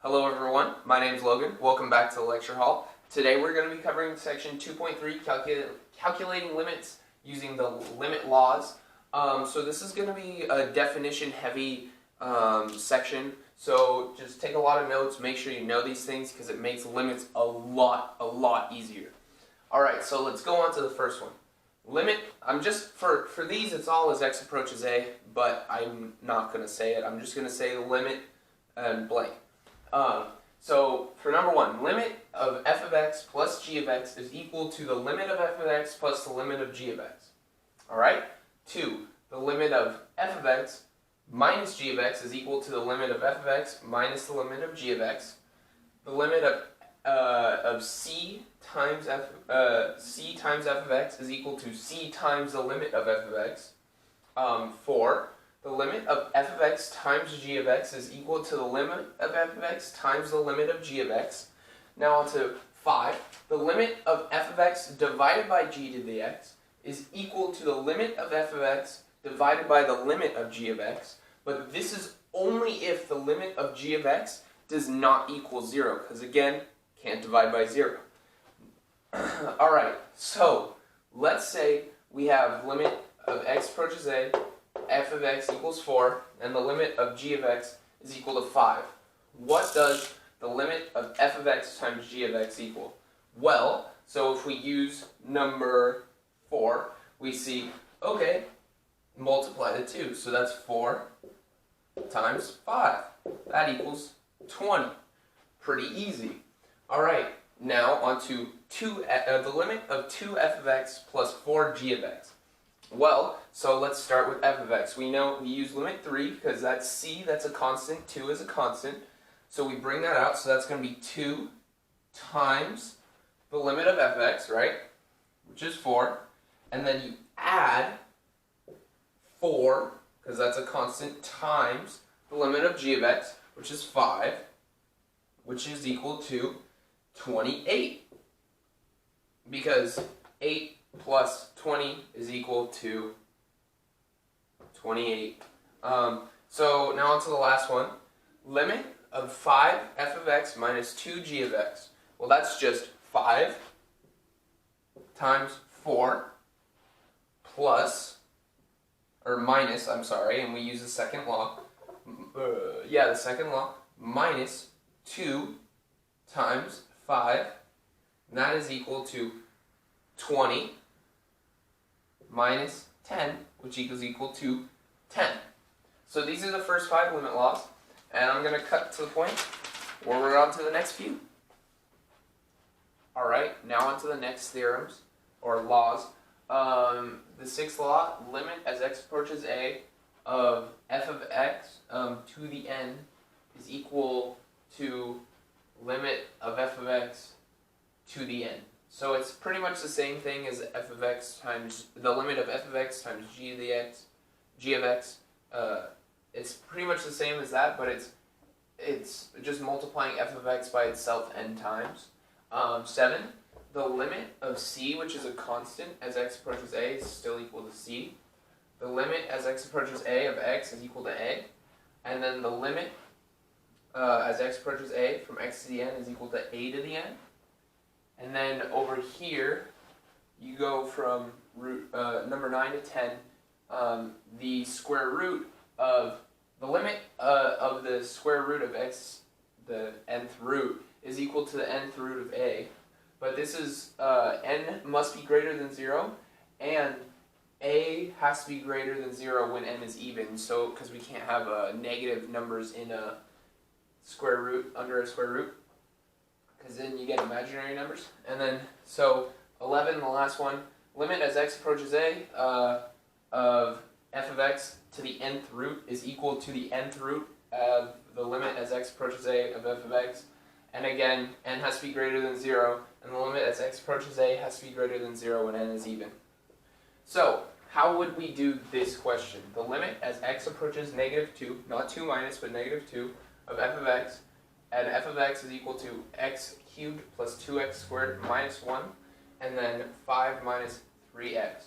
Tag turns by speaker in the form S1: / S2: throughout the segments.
S1: Hello everyone, my name is Logan. Welcome back to the lecture hall. Today we're going to be covering section 2.3, calculating limits using the limit laws. So this is going to be a definition heavy section, so just take a lot of notes, make sure you know these things because it makes limits a lot easier. Alright, so let's go on to the first one. Limit, for these it's all as x approaches a, but I'm not going to say it. I'm just going to say limit and blank. So for number one, limit of f of x plus g of x is equal to the limit of f of x plus the limit of g of x. Alright? 2. The limit of f of x minus g of x is equal to the limit of f of x minus the limit of g of x. The limit of c times f of x is equal to c times the limit of f of x. 4. The limit of f of x times g of x is equal to the limit of f of x times the limit of g of x. Now on to 5. The limit of f of x divided by g to the x is equal to the limit of f of x divided by the limit of g of x. But this is only if the limit of g of x does not equal 0, because again, can't divide by 0. Alright, so let's say we have limit of x approaches a, f of x equals 4, and the limit of g of x is equal to 5. What does the limit of f of x times g of x equal? Well, so if we use number 4, we see, okay, multiply the 2. So that's 4 times 5. That equals 20. Pretty easy. Alright, now on to the limit of 2f of x plus 4g of x. Well, so let's start with f of x. We know we use limit 3 because that's c, that's a constant, 2 is a constant. So we bring that out, so that's going to be 2 times the limit of f of x, right? Which is 4. And then you add 4, because that's a constant, times the limit of g of x, which is 5, which is equal to 28. Because 8 plus 20 is equal to 28. So now on to the last one. Limit of 5 f of x minus 2g of x. Well, that's just 5 times 4 plus, or minus, I'm sorry, and we use the second law. The second law, minus 2 times 5, and that is equal to 20 minus 10, which equals equal to 10. So these are the first 5 limit laws, and I'm going to cut to the point where we're on to the next few. Alright, now on to the next theorems, or laws. The sixth law, limit as x approaches a of f of x to the n is equal to limit of f of x to the n. So it's pretty much the same thing as f of x times the limit of f of x times g of x. It's pretty much the same as that, but it's just multiplying f of x by itself n times. 7. The limit of c, which is a constant, as x approaches a, is still equal to c. The limit as x approaches a of x is equal to a. And then the limit as x approaches a from x to the n is equal to a to the n. And then over here, you go from number 9 to 10, the square root of the limit of the square root of x, the nth root, is equal to the nth root of a. But this is, n must be greater than 0, and a has to be greater than 0 when n is even, so because we can't have negative numbers in a square root, under a square root, because then you get imaginary numbers. And then, so 11, the last one, limit as x approaches a of f of x to the nth root is equal to the nth root of the limit as x approaches a of f of x. And again, n has to be greater than 0, and the limit as x approaches a has to be greater than 0 when n is even. So, how would we do this question? The limit as x approaches negative 2, not 2 minus, but negative 2, of f of x, and f of x is equal to x cubed plus 2x squared minus 1, and then 5 minus 3x.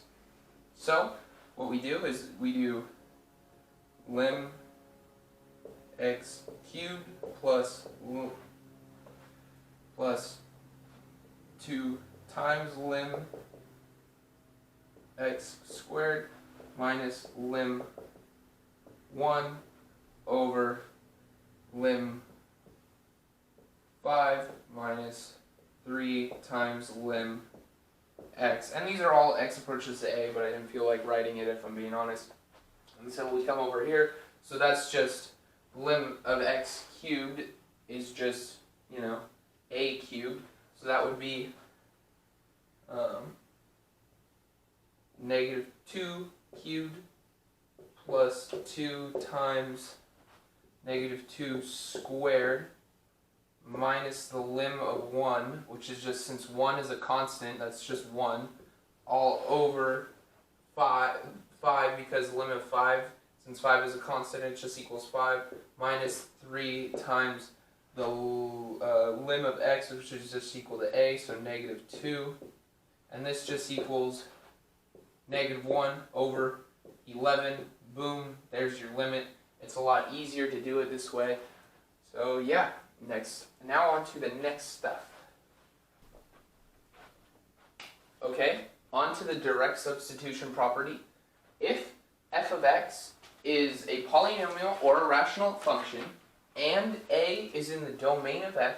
S1: So, what we do is we do lim x cubed plus 2 times lim x squared minus lim 1 over lim 5 minus 3 times lim x. And these are all x approaches to a, but I didn't feel like writing it if I'm being honest. And so we come over here, so that's just lim of x cubed is just, you know, a cubed. So that would be negative 2 cubed plus 2 times negative 2 squared minus the lim of 1, which is just, since 1 is a constant, that's just 1, all over 5 because lim of 5, since 5 is a constant, it just equals 5, minus 3 times the lim of x, which is just equal to a, so negative 2, and this just equals negative 1 over 11. Boom, there's your limit. It's a lot easier to do it this way. So yeah, now on to the next stuff. Okay, on to the direct substitution property. If f of x is a polynomial or a rational function, and a is in the domain of f,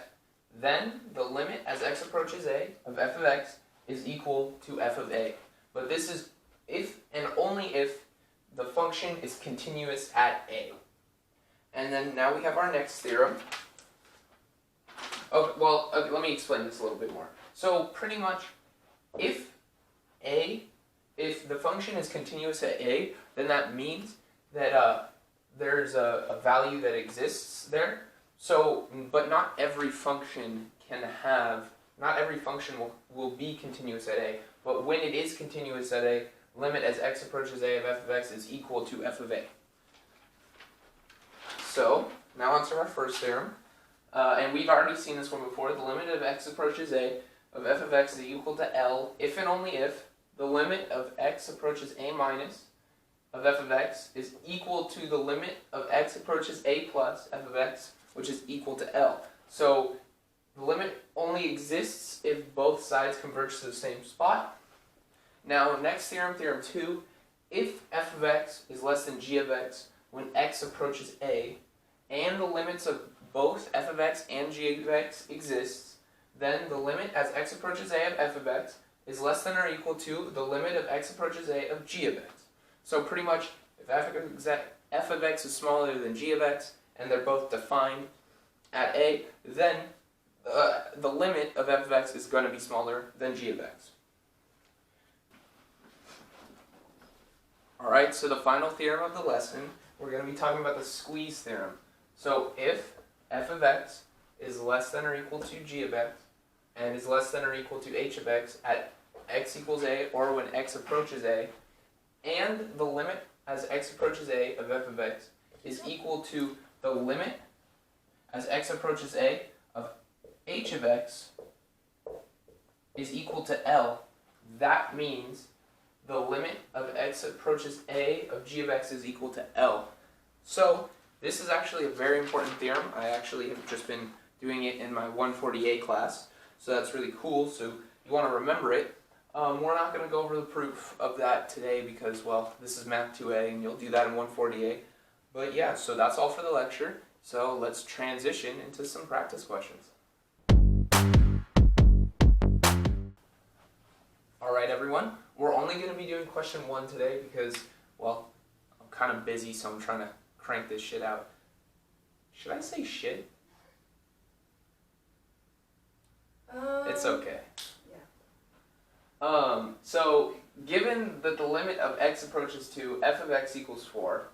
S1: then the limit as x approaches a of f of x is equal to f of a. But this is if and only if the function is continuous at a. And then now we have our next theorem. Okay, well, let me explain this a little bit more. So pretty much, if the function is continuous at a, then that means that there's a value that exists there. So, but not every function will be continuous at a. But when it is continuous at a, limit as x approaches a of f of x is equal to f of a. So, now on to our first theorem. And we've already seen this one before. The limit of x approaches a of f of x is equal to L if and only if the limit of x approaches a minus of f of x is equal to the limit of x approaches a plus f of x, which is equal to L. So the limit only exists if both sides converge to the same spot. Now, next theorem, theorem 2, if f of x is less than g of x when x approaches a, and the limits of both f of x and g of x exists, then the limit as x approaches a of f of x is less than or equal to the limit of x approaches a of g of x. So pretty much, if f of x is smaller than g of x, and they're both defined at a, then the limit of f of x is going to be smaller than g of x. Alright, so the final theorem of the lesson, we're going to be talking about the squeeze theorem. So if f of x is less than or equal to g of x, and is less than or equal to h of x at x equals a, or when x approaches a, and the limit as x approaches a of f of x is equal to the limit as x approaches a of h of x is equal to L, that means the limit of x approaches a of g of x is equal to L. So this is actually a very important theorem. I actually have just been doing it in my 140A class, so that's really cool. So you want to remember it. We're not going to go over the proof of that today because, well, this is Math 2A and you'll do that in 140A. But yeah, so that's all for the lecture. So let's transition into some practice questions. Alright everyone, we're only going to be doing question 1 today because, well, I'm kind of busy, so I'm trying to crank this shit out. Should I say shit? It's okay. Yeah. So, given that the limit of x approaches to f of x equals 4,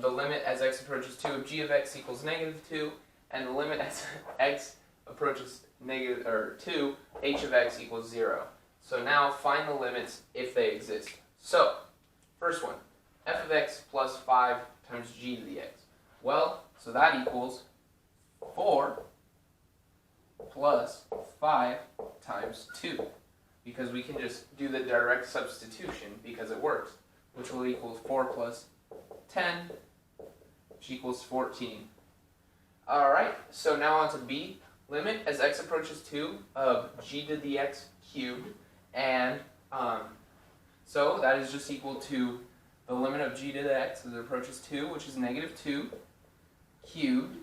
S1: the limit as x approaches 2 of g of x equals negative 2, and the limit as x approaches negative, or 2, h of x equals 0. So now find the limits if they exist. So, first one, f of x plus 5 times g to the x. Well, so that equals 4 plus 5 times 2. Because we can just do the direct substitution because it works, which will equal 4 plus 10 which equals 14. Alright, so now on to B. Limit as x approaches 2 of g to the x cubed, and so that is just equal to the limit of g to the x as it approaches 2, which is negative 2, cubed,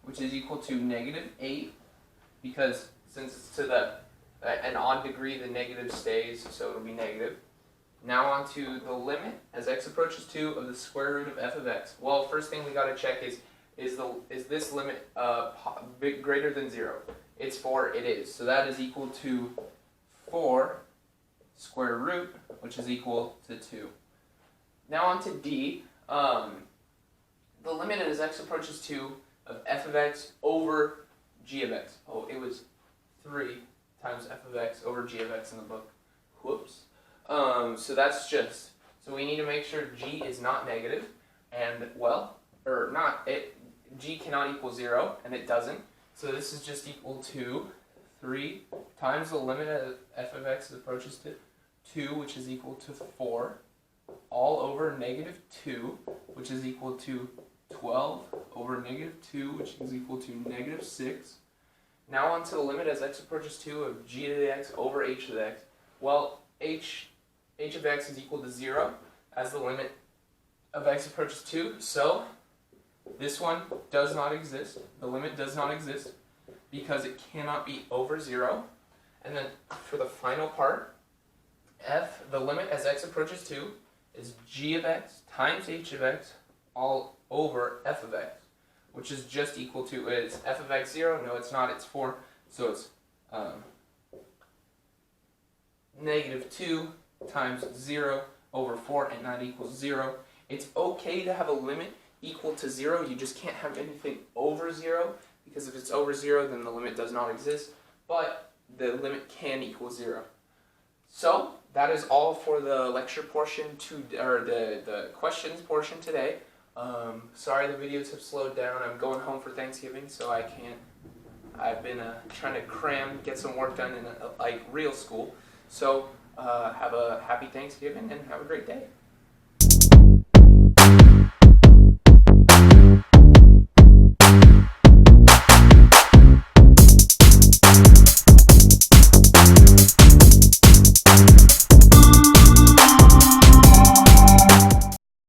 S1: which is equal to negative 8, because since it's to the an odd degree, the negative stays, so it'll be negative. Now on to the limit as x approaches 2 of the square root of f of x. Well, first thing we got to check is this limit greater than 0? It's 4, it is. So that is equal to 4 square root, which is equal to 2. Now on to D. The limit as x approaches 2 of f of x over g of x. Oh, it was 3 times f of x over g of x in the book. Whoops. So that's just, so we need to make sure g is not negative, and well, or not, g cannot equal 0, and it doesn't. So this is just equal to 3 times the limit of f of x as approaches to 2, which is equal to 4, all over negative 2, which is equal to 12 over negative 2, which is equal to negative 6. Now on to the limit as x approaches 2 of g to the x over h to the x. Well, h of x is equal to 0 as the limit of x approaches 2, so this one does not exist. The limit does not exist because it cannot be over 0. And then for the final part, f, the limit as x approaches 2 is g of x times h of x all over f of x, which is just equal to, is f of x 0? No, it's not, it's 4. So it's negative 2 times 0 over 4, and that equals 0. It's okay to have a limit equal to 0, you just can't have anything over 0, because if it's over 0 then the limit does not exist, but the limit can equal 0. So that is all for the lecture portion, or the questions portion today. Sorry the videos have slowed down. I'm going home for Thanksgiving, so I can't. I've been trying to cram, get some work done in like real school. So have a happy Thanksgiving and have a great day.